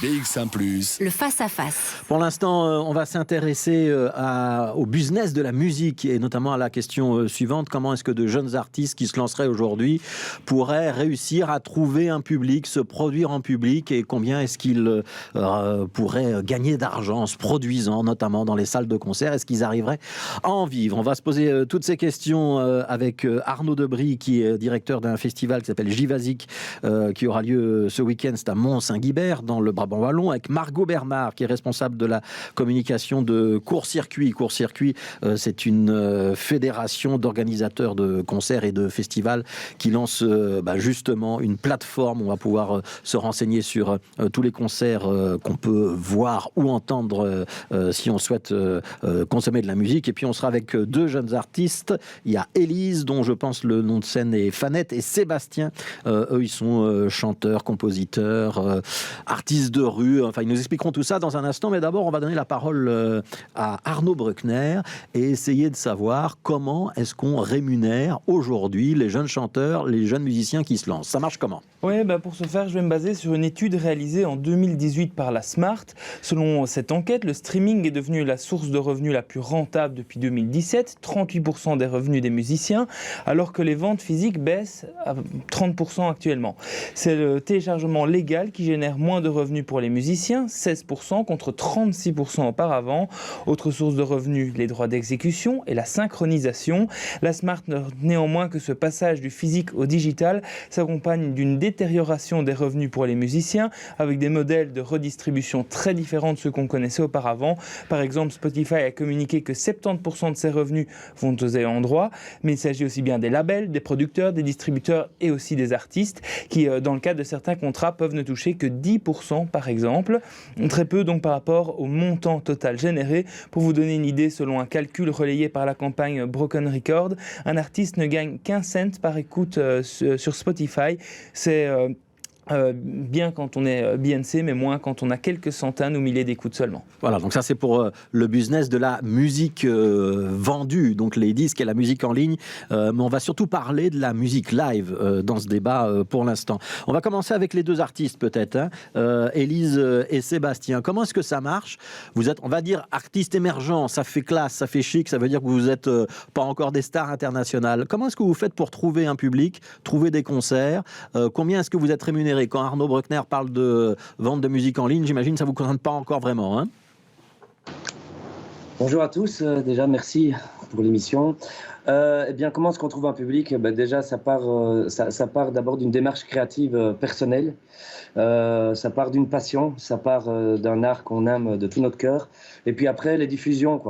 BX1 +. Le face-à-face. Pour l'instant, on va s'intéresser au business de la musique et notamment à la question suivante. Comment est-ce que de jeunes artistes qui se lanceraient aujourd'hui pourraient réussir à trouver un public, se produire en public et combien est-ce qu'ils pourraient gagner d'argent en se produisant, notamment dans les salles de concert? Est-ce qu'ils arriveraient à en vivre? On va se poser toutes ces questions avec Arnaud Debry, qui est directeur d'un festival qui s'appelle J-Vasic, qui aura lieu ce week-end. C'est à Mont-Saint-Guibert, dans le Brabant wallon, avec Margot Bernard, qui est responsable de la communication de Court-Circuit. Court-Circuit, c'est une fédération d'organisateurs de concerts et de festivals qui lance justement une plateforme où on va pouvoir se renseigner sur tous les concerts qu'on peut voir ou entendre si on souhaite consommer de la musique. Et puis on sera avec deux jeunes artistes. Il y a Élise, dont je pense le nom de scène est Fanette, et Sébastien. Eux, ils sont chanteurs, compositeurs, artistes de rue. Enfin, ils nous expliqueront tout ça dans un instant. Mais d'abord, on va donner la parole à Arnaud Bruckner et essayer de savoir comment est-ce qu'on rémunère aujourd'hui les jeunes chanteurs, les jeunes musiciens qui se lancent. Ça marche comment? Oui, pour ce faire, je vais me baser sur une étude réalisée en 2018 par la Smart. Selon cette enquête, le streaming est devenu la source de revenus la plus rentable depuis 2017, 38% des revenus des musiciens, alors que les ventes physiques baissent à 30% actuellement. C'est le téléchargement légal qui génère moins de revenus pour les musiciens, 16% contre 36% auparavant. Autre source de revenus, les droits d'exécution et la synchronisation. La Smart note néanmoins que ce passage du physique au digital s'accompagne d'une détérioration des revenus pour les musiciens, avec des modèles de redistribution très différents de ceux qu'on connaissait auparavant. Par exemple, Spotify a communiqué que 70% de ses revenus vont aux ayants droit, mais il s'agit aussi bien des labels, des producteurs, des distributeurs et aussi des artistes qui, dans le cadre de certains contrats, peuvent ne toucher que 10% par exemple. Très peu donc par rapport au montant total généré. Pour vous donner une idée, selon un calcul relayé par la campagne Broken Record, un artiste ne gagne qu'un cent par écoute sur Spotify. C'est bien quand on est BNC, mais moins quand on a quelques centaines ou milliers d'écoutes seulement. Voilà, donc ça c'est pour le business de la musique vendue, donc les disques et la musique en ligne, mais on va surtout parler de la musique live dans ce débat pour l'instant. On va commencer avec les deux artistes peut-être, Élise et Sébastien. Comment est-ce que ça marche? Vous êtes, on va dire, artistes émergents, ça fait classe, ça fait chic, ça veut dire que vous n'êtes pas encore des stars internationales. Comment est-ce que vous faites pour trouver un public, trouver des concerts? Combien est-ce que vous êtes rémunéré? Quand Arnaud Bruckner parle de vente de musique en ligne, j'imagine que ça ne vous concerne pas encore vraiment, hein? Bonjour à tous, déjà merci pour l'émission. Eh bien, comment est-ce qu'on trouve un public? Déjà, ça part d'abord d'une démarche créative personnelle, ça part d'une passion, ça part d'un art qu'on aime de tout notre cœur. Et puis après, les diffusions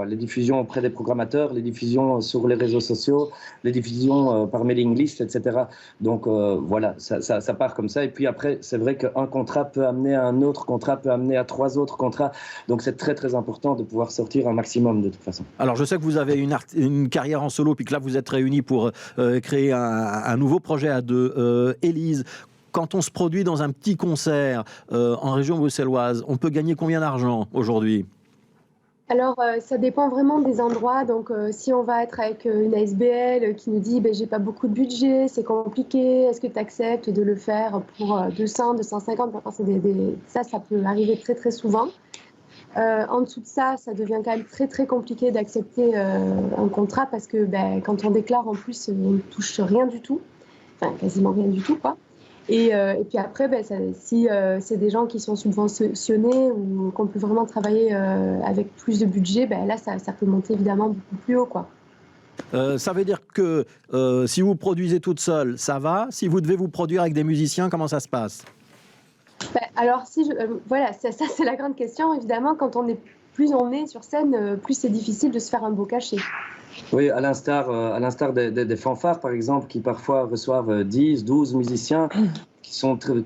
auprès des programmateurs, les diffusions sur les réseaux sociaux, les diffusions par mailing list, etc. Donc voilà, ça part comme ça. Et puis après, c'est vrai qu'un contrat peut amener à un autre contrat, peut amener à 3 autres contrats. Donc c'est très très important de pouvoir sortir un maximum de toute façon. Alors je sais que vous avez une carrière en solo, puis que là vous êtes réunis pour créer un nouveau projet à deux. Élise, quand on se produit dans un petit concert en région bruxelloise, on peut gagner combien d'argent aujourd'hui? Alors, ça dépend vraiment des endroits. Donc, si on va être avec une ASBL qui nous dit j'ai pas beaucoup de budget, c'est compliqué, est-ce que tu acceptes de le faire pour 200, 250? Ça peut arriver très très souvent. En dessous de ça, ça devient quand même très très compliqué d'accepter un contrat parce que quand on déclare en plus, on ne touche rien du tout, enfin quasiment rien du tout quoi. Et puis après, si c'est des gens qui sont subventionnés ou qu'on peut vraiment travailler avec plus de budget, là ça peut monter évidemment beaucoup plus haut quoi. Ça veut dire que si vous produisez toute seule, ça va. Si vous devez vous produire avec des musiciens, comment ça se passe? Alors, voilà, ça c'est la grande question. Évidemment, plus on est sur scène, plus c'est difficile de se faire un beau cachet. Oui, à l'instar des fanfares, par exemple, qui parfois reçoivent 10, 12 musiciens qui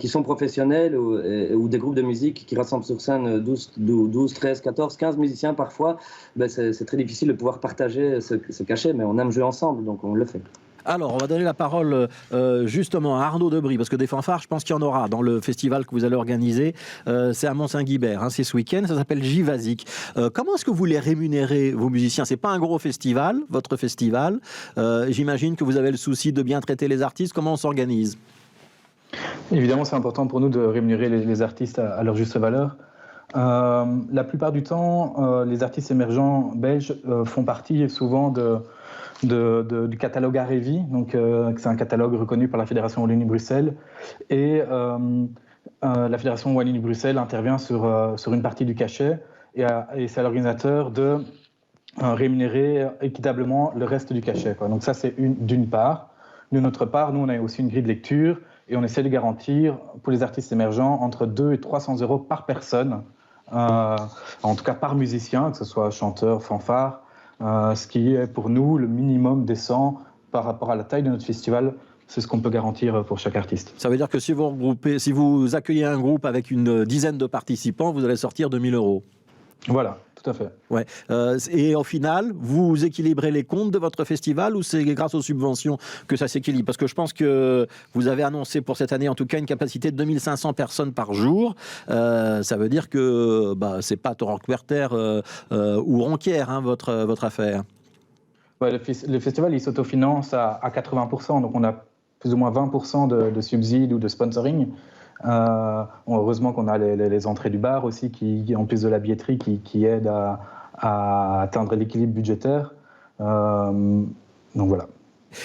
sont professionnels ou des groupes de musique qui rassemblent sur scène 12, 13, 14, 15 musiciens parfois. C'est très difficile de pouvoir partager ce cachet, mais on aime jouer ensemble, donc on le fait. Alors, on va donner la parole justement à Arnaud Debry, parce que des fanfares, je pense qu'il y en aura dans le festival que vous allez organiser. C'est à Mont-Saint-Guibert, c'est ce week-end, ça s'appelle J-Vasic. Comment est-ce que vous les rémunérez, vos musiciens? C'est pas un gros festival, votre festival. J'imagine que vous avez le souci de bien traiter les artistes. Comment on s'organise? Évidemment, c'est important pour nous de rémunérer les artistes à leur juste valeur. La plupart du temps, les artistes émergents belges font partie souvent du catalogue Arevi, donc c'est un catalogue reconnu par la Fédération Wallonie-Bruxelles, et la Fédération Wallonie-Bruxelles intervient sur une partie du cachet, et c'est à l'organisateur de rémunérer équitablement le reste du cachet, quoi. Donc ça, c'est d'une part. De notre part, nous, on a aussi une grille de lecture et on essaie de garantir pour les artistes émergents entre 200 et 300 € par personne, en tout cas par musicien, que ce soit chanteur, fanfare, ce qui est pour nous le minimum décent par rapport à la taille de notre festival. C'est ce qu'on peut garantir pour chaque artiste. Ça veut dire que si vous accueillez un groupe avec une dizaine de participants, vous allez sortir 2 000 €. Voilà, tout à fait. Ouais. Et au final, vous équilibrez les comptes de votre festival ou c'est grâce aux subventions que ça s'équilibre? Parce que je pense que vous avez annoncé pour cette année, en tout cas, une capacité de 2500 personnes par jour. Ça veut dire que c'est pas Rockwerter ou Ronquière, hein, votre affaire. Ouais, le festival, il s'autofinance à 80%, donc on a plus ou moins 20% de subsides ou de sponsoring. Heureusement qu'on a les entrées du bar aussi, qui en plus de la billetterie, qui aident à atteindre l'équilibre budgétaire. Donc voilà.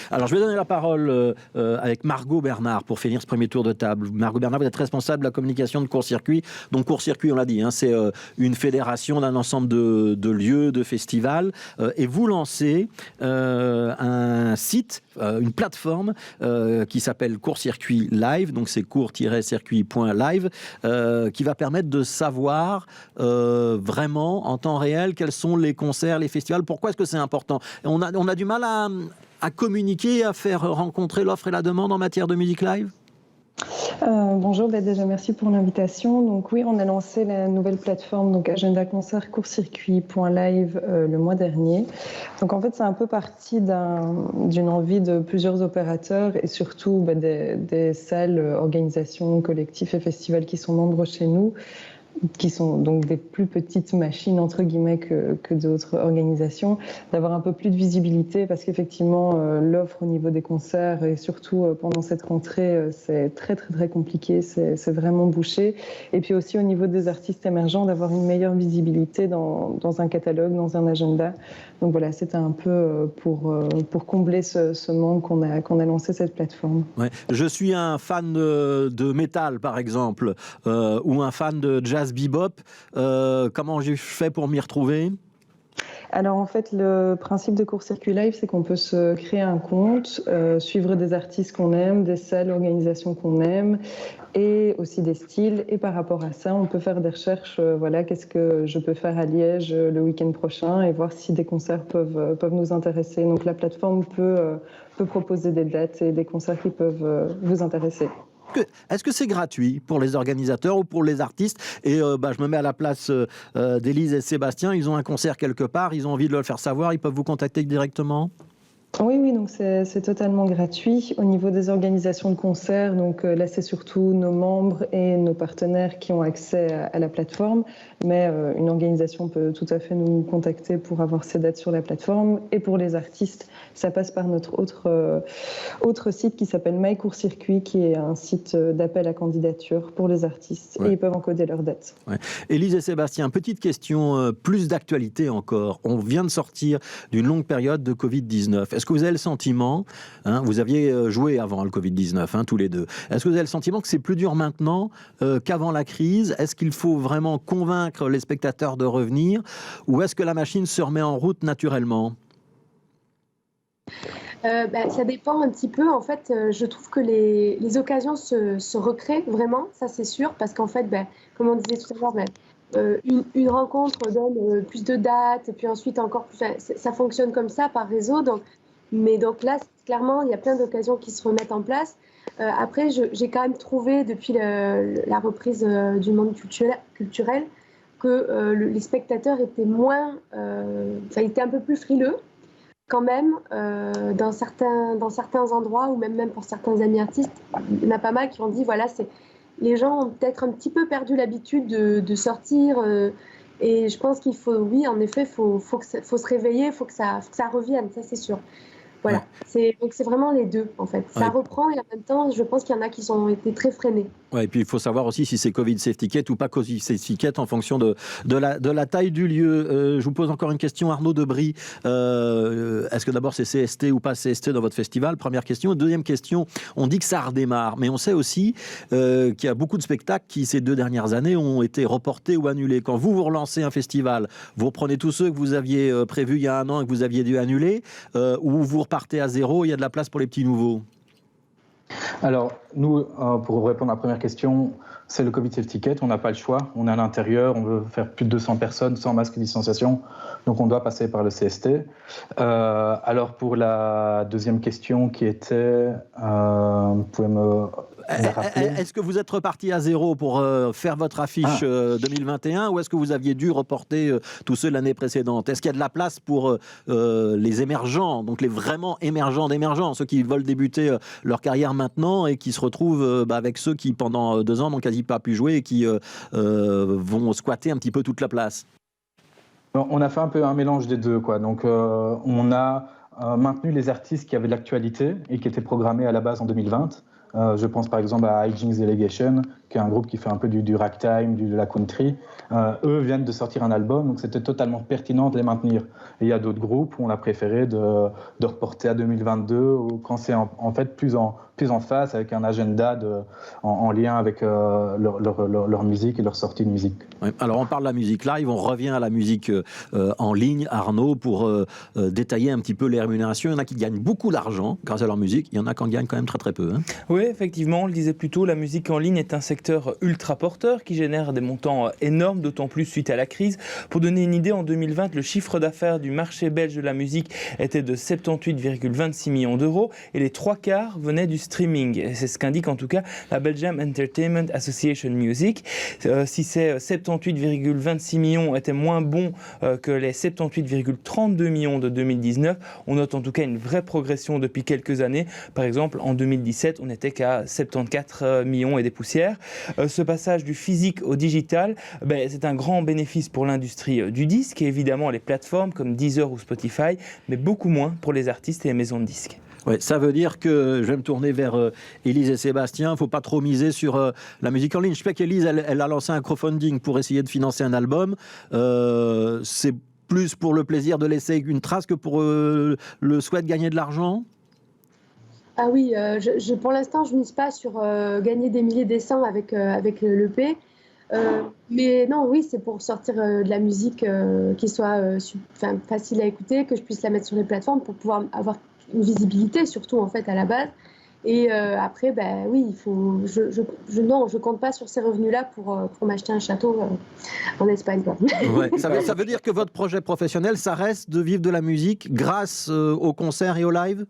Alors, je vais donner la parole avec Margot Bernard pour finir ce premier tour de table. Margot Bernard, vous êtes responsable de la communication de Court-Circuit. Donc, Court-Circuit, on l'a dit, hein, c'est une fédération d'un ensemble de lieux, de festivals. Et vous lancez un site, une plateforme qui s'appelle Court-Circuit Live. Donc, c'est court-circuit.live qui va permettre de savoir vraiment en temps réel quels sont les concerts, les festivals. Pourquoi est-ce que c'est important? On a du mal à communiquer, à faire rencontrer l'offre et la demande en matière de musique live? Bonjour, déjà merci pour l'invitation. Donc oui, on a lancé la nouvelle plateforme, donc Agenda Concert Court-Circuit.live le mois dernier. Donc en fait, c'est un peu parti d'une envie de plusieurs opérateurs et surtout des salles, organisations, collectifs et festivals qui sont nombreux chez nous, qui sont donc des plus petites machines entre guillemets que d'autres organisations, d'avoir un peu plus de visibilité parce qu'effectivement l'offre au niveau des concerts et surtout pendant cette rentrée c'est très très très compliqué, c'est vraiment bouché, et puis aussi au niveau des artistes émergents d'avoir une meilleure visibilité dans un catalogue, dans un agenda. Donc voilà, c'était un peu pour combler ce manque qu'on a lancé cette plateforme. Ouais. Je suis un fan de métal par exemple ou un fan de jazz bebop, comment je fais pour m'y retrouver? Alors en fait, le principe de Court-Circuit Live, c'est qu'on peut se créer un compte, suivre des artistes qu'on aime, des salles, organisations qu'on aime, et aussi des styles. Et par rapport à ça, on peut faire des recherches, voilà, qu'est-ce que je peux faire à Liège le week-end prochain, et voir si des concerts peuvent nous intéresser. Donc la plateforme peut proposer des dates et des concerts qui peuvent vous intéresser. Est-ce que c'est gratuit pour les organisateurs ou pour les artistes? Et je me mets à la place d'Élise et Sébastien, ils ont un concert quelque part, ils ont envie de le faire savoir, ils peuvent vous contacter directement? Oui, donc c'est totalement gratuit. Au niveau des organisations de concerts, donc là c'est surtout nos membres et nos partenaires qui ont accès à la plateforme, mais une organisation peut tout à fait nous contacter pour avoir ses dates sur la plateforme. Et pour les artistes, ça passe par notre autre site qui s'appelle My Court-Circuit, qui est un site d'appel à candidature pour les artistes, ouais. Et ils peuvent encoder leurs dates. Ouais. Élise et Sébastien, petite question plus d'actualité encore. On vient de sortir d'une longue période de Covid-19. Est-ce que vous avez le sentiment, vous aviez joué avant le Covid-19, tous les deux, est-ce que vous avez le sentiment que c'est plus dur maintenant qu'avant la crise? Est-ce qu'il faut vraiment convaincre les spectateurs de revenir, ou est-ce que la machine se remet en route naturellement? Ça dépend un petit peu. En fait, je trouve que les occasions se recréent vraiment, ça c'est sûr, parce qu'en fait, comme on disait tout à l'heure, une rencontre donne plus de dates, et puis ensuite encore plus, ça fonctionne comme ça par réseau. Mais donc là, clairement, il y a plein d'occasions qui se remettent en place. Après, j'ai quand même trouvé, depuis la reprise du monde culturel, que les spectateurs étaient étaient un peu plus frileux, quand même, dans certains endroits, ou même pour certains amis artistes. Il y en a pas mal qui ont dit, voilà, les gens ont peut-être un petit peu perdu l'habitude de sortir, et je pense qu'il faut, oui, en effet, faut se réveiller, il faut que ça revienne, ça c'est sûr. Voilà. Donc c'est vraiment les deux, en fait. Ça reprend et en même temps, je pense qu'il y en a qui ont été très freinés. Ouais, et puis il faut savoir aussi si c'est Covid Safety Ticket ou pas Covid Safety Ticket en fonction de la taille du lieu. Je vous pose encore une question, Arnaud Debris. Est-ce que d'abord c'est CST ou pas CST dans votre festival? Première question. Deuxième question, on dit que ça redémarre, mais on sait aussi qu'il y a beaucoup de spectacles qui, ces 2 dernières années, ont été reportés ou annulés. Quand vous relancez un festival, vous reprenez tous ceux que vous aviez prévus il y a 1 an et que vous aviez dû annuler, ou vous repartez à zéro, il y a de la place pour les petits nouveaux? Alors, nous, pour répondre à la première question, c'est le Covid Safety Ticket. On n'a pas le choix. On est à l'intérieur, on veut faire plus de 200 personnes sans masque et distanciation. Donc, on doit passer par le CST. Alors, pour la deuxième question qui était... vous pouvez me rappeler? Est-ce que vous êtes reparti à zéro pour faire votre affiche 2021 ou est-ce que vous aviez dû reporter tous ceux de l'année précédente? Est-ce qu'il y a de la place pour les émergents, donc les vraiment émergents d'émergents, ceux qui veulent débuter leur carrière maintenant et qui se retrouvent avec ceux qui, pendant 2 ans, n'ont quasi pas pu jouer et qui vont squatter un petit peu toute la place? On a fait un peu un mélange des deux, quoi. Donc, on a maintenu les artistes qui avaient de l'actualité et qui étaient programmés à la base en 2020. Je pense par exemple à Hijinks Delegation, qui est un groupe qui fait un peu du ragtime, de la country. Eux viennent de sortir un album, donc c'était totalement pertinent de les maintenir. Et il y a d'autres groupes où on a préféré de reporter à 2022, ou quand c'est en fait plus en face, avec un agenda en lien avec leur musique et leur sortie de musique. Oui, alors on parle de la musique live, on revient à la musique en ligne, Arnaud, pour détailler un petit peu les rémunérations. Il y en a qui gagnent beaucoup d'argent grâce à leur musique, il y en a qui en gagnent quand même très très peu. Hein. Oui, effectivement, on le disait plus tôt, la musique en ligne est un secteur ultra porteur qui génère des montants énormes, d'autant plus suite à la crise. Pour donner une idée, en 2020, le chiffre d'affaires du marché belge de la musique était de 78,26 millions d'euros et les 3/4 venaient du streaming. Et c'est ce qu'indique en tout cas la Belgium Entertainment Association Music. Si ces 78,26 millions étaient moins bons que les 78,32 millions de 2019, on note en tout cas une vraie progression depuis quelques années. Par exemple, en 2017, on n'était qu'à 74 millions et des poussières. Ce passage du physique au digital, c'est un grand bénéfice pour l'industrie du disque et évidemment les plateformes comme Deezer ou Spotify, mais beaucoup moins pour les artistes et les maisons de disques. Ouais, ça veut dire que je vais me tourner vers Élise et Sébastien. Il ne faut pas trop miser sur la musique en ligne. Je sais qu'Élise, elle a lancé un crowdfunding pour essayer de financer un album. C'est plus pour le plaisir de laisser une trace que pour le souhait de gagner de l'argent? Ah oui, pour l'instant, je ne mise pas sur gagner des milliers des cents avec l'EP. Mais non, oui, c'est pour sortir de la musique qui soit facile à écouter, que je puisse la mettre sur les plateformes pour pouvoir avoir une visibilité, surtout en fait à la base. Et après, oui, il faut. Je compte pas sur ces revenus-là pour m'acheter un château en Espagne. Quoi. Ouais, ça veut dire que votre projet professionnel, ça reste de vivre de la musique grâce aux concerts et aux lives?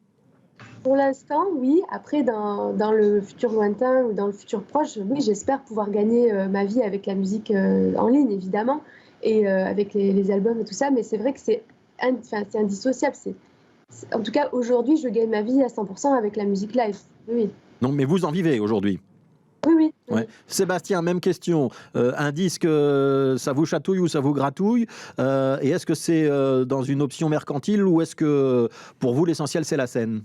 Pour l'instant, oui. Après, dans le futur lointain ou dans le futur proche, oui, j'espère pouvoir gagner ma vie avec la musique en ligne, évidemment, et avec les albums et tout ça. Mais c'est vrai que c'est indissociable. En tout cas, aujourd'hui, je gagne ma vie à 100% avec la musique live. Oui. Non, mais vous en vivez aujourd'hui? Oui. Ouais. Sébastien, même question. Un disque, ça vous chatouille ou ça vous gratouille? Et est-ce que c'est dans une option mercantile ou est-ce que pour vous, l'essentiel, c'est la scène?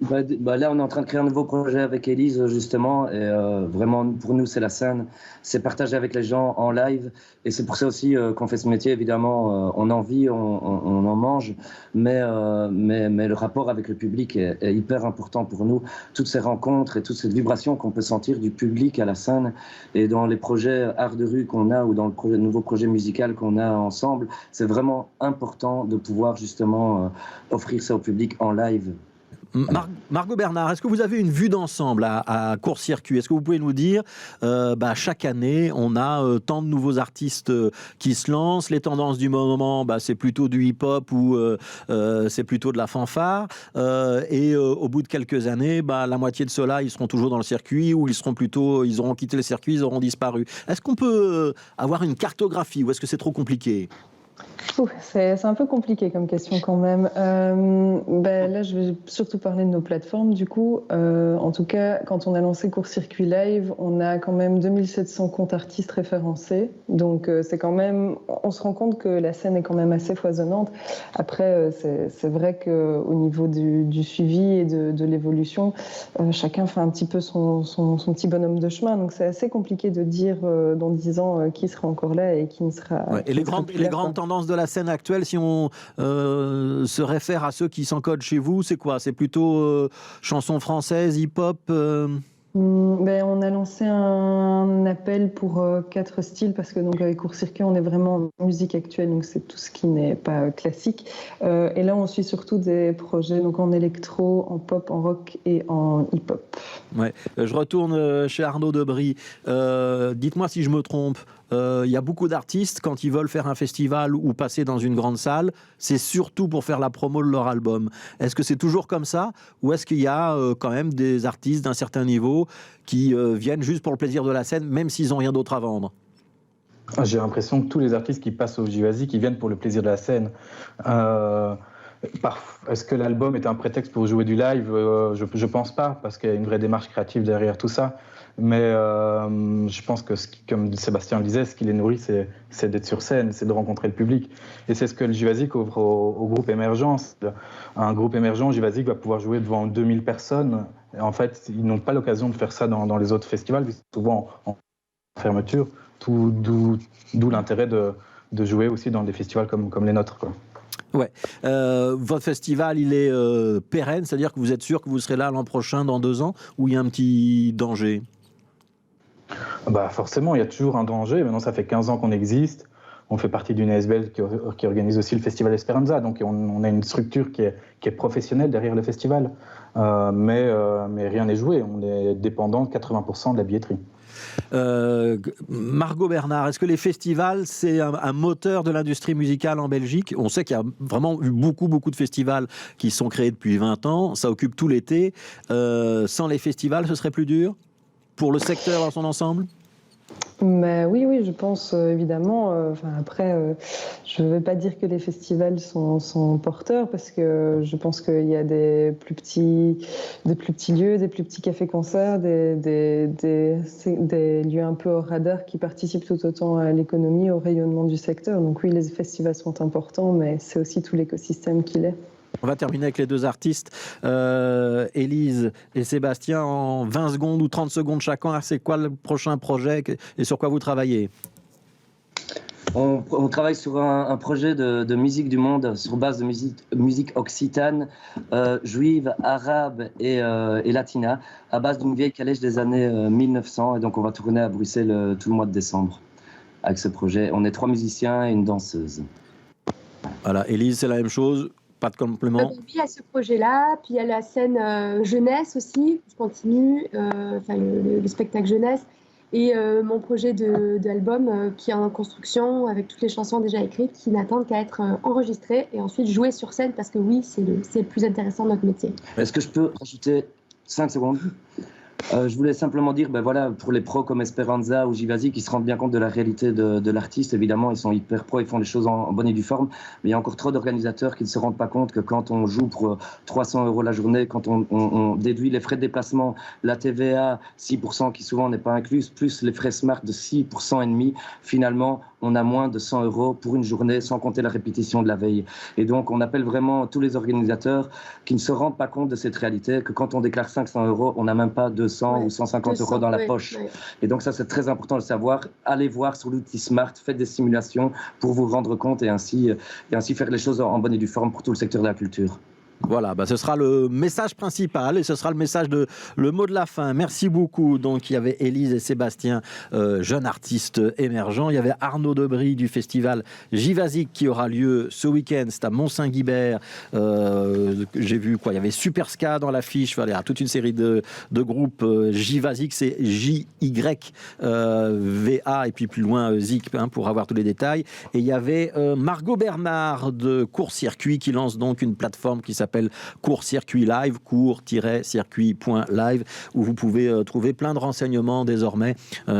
Là, on est en train de créer un nouveau projet avec Élise, justement, et vraiment, pour nous, c'est la scène, c'est partager avec les gens en live, et c'est pour ça aussi qu'on fait ce métier, évidemment, on en vit, on en mange, mais le rapport avec le public est hyper important pour nous, toutes ces rencontres et toute cette vibration qu'on peut sentir du public à la scène, et dans les projets art de rue qu'on a, ou dans le nouveau projet musical qu'on a ensemble, c'est vraiment important de pouvoir, justement, offrir ça au public en live. Margot Bernard, est-ce que vous avez une vue d'ensemble à court-circuit? Est-ce que vous pouvez nous dire, chaque année, on a tant de nouveaux artistes qui se lancent, les tendances du moment, c'est plutôt du hip-hop ou c'est plutôt de la fanfare, et au bout de quelques années, la moitié de ceux-là, ils seront toujours dans le circuit ou ils auront quitté le circuit, ils auront disparu. Est-ce qu'on peut avoir une cartographie ou est-ce que c'est trop compliqué? C'est un peu compliqué comme question quand même. Là, je vais surtout parler de nos plateformes du coup. En tout cas, quand on a lancé Court Circuit Live, on a quand même 2700 comptes artistes référencés. Donc c'est quand même, on se rend compte que la scène est quand même assez foisonnante. Après, c'est vrai qu'au niveau du suivi et de l'évolution, chacun fait un petit peu son petit bonhomme de chemin. Donc c'est assez compliqué de dire dans 10 ans qui sera encore là et qui ne sera pas. Et les grandes tendances de la scène actuelle, si on se réfère à ceux qui s'encodent chez vous, c'est quoi? C'est plutôt chansons françaises, hip-hop On a lancé un appel pour 4 styles parce que donc avec Court Circuit on est vraiment en musique actuelle, donc c'est tout ce qui n'est pas classique. Et là on suit surtout des projets donc en électro, en pop, en rock et en hip-hop. Ouais. Je retourne chez Arnaud Debry. Dites-moi si je me trompe. Il y a beaucoup d'artistes, quand ils veulent faire un festival ou passer dans une grande salle, c'est surtout pour faire la promo de leur album. Est-ce que c'est toujours comme ça, ou est-ce qu'il y a quand même des artistes d'un certain niveau qui viennent juste pour le plaisir de la scène, même s'ils n'ont rien d'autre à vendre? J'ai l'impression que tous les artistes qui passent au Jivasi, qui viennent pour le plaisir de la scène. Est-ce que l'album est un prétexte pour jouer du live? Je pense pas, parce qu'il y a une vraie démarche créative derrière tout ça. Mais je pense que, comme Sébastien le disait, ce qui les nourrit, c'est d'être sur scène, c'est de rencontrer le public. Et c'est ce que le Jivasi ouvre au groupe Émergence. Un groupe émergent, Jivasi, va pouvoir jouer devant 2000 personnes. Et en fait, ils n'ont pas l'occasion de faire ça dans les autres festivals, souvent en fermeture. D'où l'intérêt de jouer aussi dans des festivals comme les nôtres, quoi. Ouais. Votre festival, il est pérenne, c'est-à-dire que vous êtes sûr que vous serez là l'an prochain, dans 2 ans, ou il y a un petit danger? Forcément, il y a toujours un danger. Maintenant, ça fait 15 ans qu'on existe. On fait partie d'une ASBL qui organise aussi le festival Esperanza. Donc, on a une structure qui est professionnelle derrière le festival. Mais rien n'est joué. On est dépendant de 80% de la billetterie. Margot Bernard, est-ce que les festivals, c'est un moteur de l'industrie musicale en Belgique? On sait qu'il y a vraiment eu beaucoup de festivals qui sont créés depuis 20 ans. Ça occupe tout l'été. Sans les festivals, ce serait plus dur pour le secteur dans son ensemble? Oui, je pense évidemment. Après, je ne vais pas dire que les festivals sont porteurs parce que je pense qu'il y a des plus petits lieux, des plus petits cafés-concerts, des lieux un peu au radar qui participent tout autant à l'économie, au rayonnement du secteur. Donc oui, les festivals sont importants, mais c'est aussi tout l'écosystème qu'il est. On va terminer avec les 2 artistes, Élise et Sébastien, en 20 secondes ou 30 secondes chacun. C'est quoi le prochain projet et sur quoi vous travaillez? On travaille sur un projet de musique du monde sur base de musique occitane, juive, arabe et latina, à base d'une vieille calèche des années 1900. Et donc on va tourner à Bruxelles tout le mois de décembre avec ce projet. On est 3 musiciens et une danseuse. Voilà, Élise, c'est la même chose? Pas de complément? Oui, il y a ce projet-là, puis il y a la scène jeunesse aussi, qui continue, le spectacle jeunesse, et mon projet d'album qui est en construction avec toutes les chansons déjà écrites, qui n'attendent qu'à être enregistrées et ensuite jouées sur scène, parce que oui, c'est le plus intéressant de notre métier. Est-ce que je peux rajouter 5 secondes? Je voulais simplement dire, pour les pros comme Esperanza ou Jivasi qui se rendent bien compte de la réalité de l'artiste, évidemment, ils sont hyper pros, ils font les choses en bonne et due forme, mais il y a encore trop d'organisateurs qui ne se rendent pas compte que quand on joue pour 300 € la journée, quand on déduit les frais de déplacement, la TVA, 6% qui souvent n'est pas incluse, plus les frais Smart de 6,5%, finalement, on a moins de 100 € pour une journée, sans compter la répétition de la veille. Et donc, on appelle vraiment tous les organisateurs qui ne se rendent pas compte de cette réalité, que quand on déclare 500 €, on n'a même pas 200 ou 150 € dans la poche. Ouais. Et donc, ça, c'est très important de le savoir. Allez voir sur l'outil Smart, faites des simulations pour vous rendre compte et ainsi faire les choses en bonne et due forme pour tout le secteur de la culture. Voilà, ce sera le message principal et ce sera le mot de la fin. Merci beaucoup. Donc, il y avait Élise et Sébastien, jeunes artistes émergents. Il y avait Arnaud Debry du festival Jivasic qui aura lieu ce week-end. C'est à Mont-Saint-Guibert. J'ai vu il y avait Super Ska dans l'affiche. Il y a toute une série de groupes. Jivasic, c'est J-Y-V-A et puis plus loin Zik pour avoir tous les détails. Et il y avait Margot Bernard de Court Circuit qui lance donc une plateforme qui s'appelle s'appelle Court Circuit Live, court-circuit.live, où vous pouvez trouver plein de renseignements désormais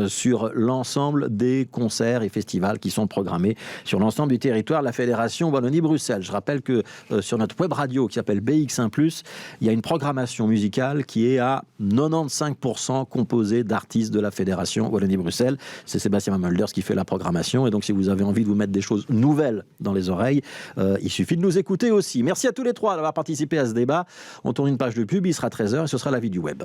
sur l'ensemble des concerts et festivals qui sont programmés sur l'ensemble du territoire de la Fédération Wallonie-Bruxelles. Je rappelle que sur notre web radio qui s'appelle BX1+, il y a une programmation musicale qui est à 95% composée d'artistes de la Fédération Wallonie-Bruxelles. C'est Sébastien Mamulders qui fait la programmation, et donc si vous avez envie de vous mettre des choses nouvelles dans les oreilles, il suffit de nous écouter aussi. Merci à tous les trois d'avoir participé à ce débat. On tourne une page de pub, il sera 13h et ce sera la vie du web.